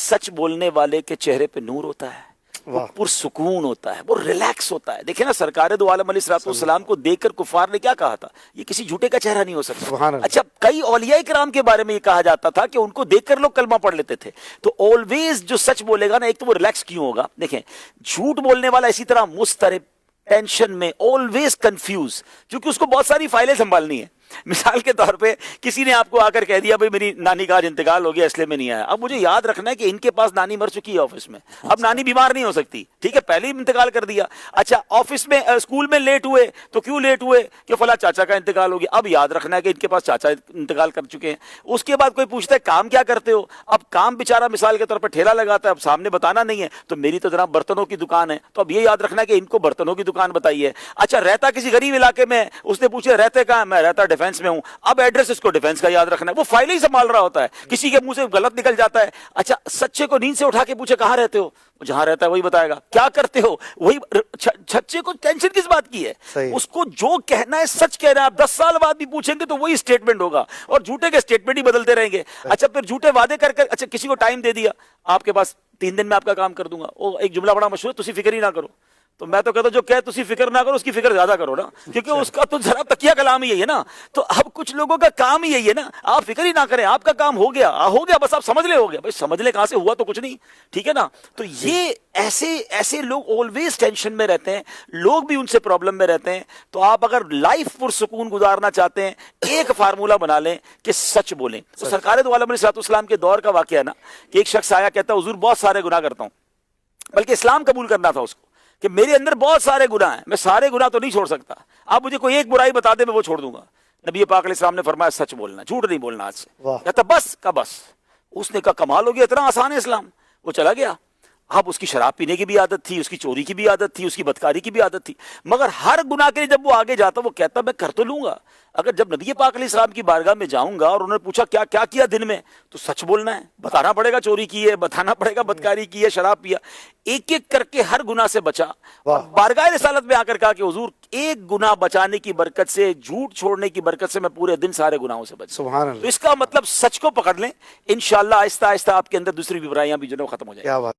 سچ بولنے والے کے چہرے پہ نور ہوتا ہے، وہ پرسکون ہوتا ہے، وہ ریلیکس ہوتا ہے. دیکھیں نا سرکار دو عالم علیہ السلام کو دیکھ کر کفار نے کیا کہا تھا، یہ کسی جھوٹے کا چہرہ نہیں ہو سکتا. اچھا کئی اولیاء کرام کے بارے میں یہ کہا جاتا تھا کہ ان کو دیکھ کر لوگ کلمہ پڑھ لیتے تھے. تو آلویز جو سچ بولے گا نا، ایک تو وہ ریلیکس کیوں ہوگا. دیکھیں جھوٹ بولنے والا اسی طرح مضطرب، ٹینشن میں، آلویز کنفیوز، کیونکہ اس کو بہت ساری فائلیں سنبھالنی ہے. مثال کے طور پہ کسی نے آپ کو آ کر کہہ دیا بھائی میری نانی کا آج انتقال ہو گیا اس لیے میں نہیں آیا. اب مجھے یاد رکھنا ہے کہ ان کے پاس نانی مر چکی ہے آفس میں، اب نانی بیمار نہیں ہو سکتی، ٹھیک ہے، پہلے ہی انتقال کر دیا. اچھا آفس میں اسکول میں لیٹ ہوئے تو کیوں لیٹ ہوئے کہ فلاں چاچا کا انتقال ہو گیا. اب یاد رکھنا ہے کہ ان کے پاس چاچا انتقال کر چکے ہیں. اس کے بعد کوئی پوچھتا ہے کام کیا کرتے ہو، اب کام بیچارہ مثال کے طور پر ٹھیلا لگاتا ہے، اب سامنے بتانا نہیں ہے تو میری تو جناب برتنوں کی دکان ہے، تو اب یہ یاد رکھنا ہے کہ ان کو برتنوں کی دکان بتائیے. اچھا رہتا کسی غریب علاقے میں، اس نے پوچھا رہتے کہاں، میں رہتا ڈیفینس میں ہوں. اب ایڈریس اس کو ڈیفینس کا یاد رکھنا ہے، وہ فائل ہی سنبھال رہا ہوتا ہے، کسی کے منہ سے غلط نکل جاتا ہے. اچھا سچے کو نیند سے اٹھا کے پوچھے کہاں رہتے ہو، جہاں رہتا ہے وہی بتائے گا. کیا کرتے ہو وہی. سچے کو ٹینشن کس بات کی ہے، اس کو جو کہنا ہے سچ کہنا ہے. آپ 10 سال بعد بھی پوچھیں گے تو وہی اسٹیٹمنٹ ہوگا، اور جھوٹے کے اسٹیٹمنٹ ہی بدلتے رہیں گے. اچھا پھر جھوٹے وعدے کر کر، اچھا کسی کو ٹائم دے دیا آپ کے پاس 3 دن میں آپ کا کام کر دوں گا، وہ ایک جملہ بڑا مشہور ہے، تسی فکر ہی نہ کرو. تو میں تو کہتا ہوں جو کہ تسی فکر نہ کرو اس کی فکر زیادہ کرو نا، کیونکہ اس کا تو ذرا تکیہ کلام ہی یہی ہے نا. تو اب کچھ لوگوں کا کام ہی یہی ہے نا، آپ فکر ہی نہ کریں، آپ کا کام ہو گیا بس آپ سمجھ لے ہو گیا. بھائی سمجھ لے کہاں سے، ہوا تو کچھ نہیں، ٹھیک ہے نا. تو یہ ایسے لوگ آلویز ٹینشن میں رہتے ہیں، لوگ بھی ان سے پرابلم میں رہتے ہیں. تو آپ اگر لائف پرسکون گزارنا چاہتے ہیں ایک فارمولا بنا لیں کہ سچ بولیں. تو سرکار دو عالم علیہ السلام کے دور کا واقعہ ہے نا کہ ایک شخص آیا کہتا حضور بہت سارے گناہ کرتا ہوں، بلکہ اسلام قبول کرنا تھا اس کو کہ میرے اندر بہت سارے گناہ ہیں، میں سارے گناہ تو نہیں چھوڑ سکتا، آپ مجھے کوئی ایک برائی بتا دے میں وہ چھوڑ دوں گا. نبی پاک علیہ السلام نے فرمایا سچ بولنا، جھوٹ نہیں بولنا آج سے. کہتا بس کا بس. اس نے کہا کمال ہو گیا، اتنا آسان ہے اسلام. وہ چلا گیا. اب اس کی شراب پینے کی بھی عادت تھی، اس کی چوری کی بھی عادت تھی، اس کی بدکاری کی بھی عادت تھی، مگر ہر گناہ کے لیے جب وہ آگے جاتا وہ کہتا میں کر تو لوں گا. اگر جب نبی پاک علیہ السلام کی بارگاہ میں جاؤں گا اور انہوں نے پوچھا کیا کیا دن میں، تو سچ بولنا ہے، بتانا پڑے گا چوری کی ہے، بتانا پڑے گا بدکاری کی ہے، شراب پیا. ایک ایک کر کے ہر گناہ سے بچا. بارگاہ رسالت میں آ کر کہا کہ حضور ایک گناہ بچانے کی برکت سے، جھوٹ چھوڑنے کی برکت سے میں پورے دن سارے گناہوں سے بچا. تو اس کا مطلب سچ کو پکڑ لیں، انشاءاللہ آہستہ آہستہ آپ کے اندر دوسری برائیاں بھی جو ہے ختم ہو جائیں.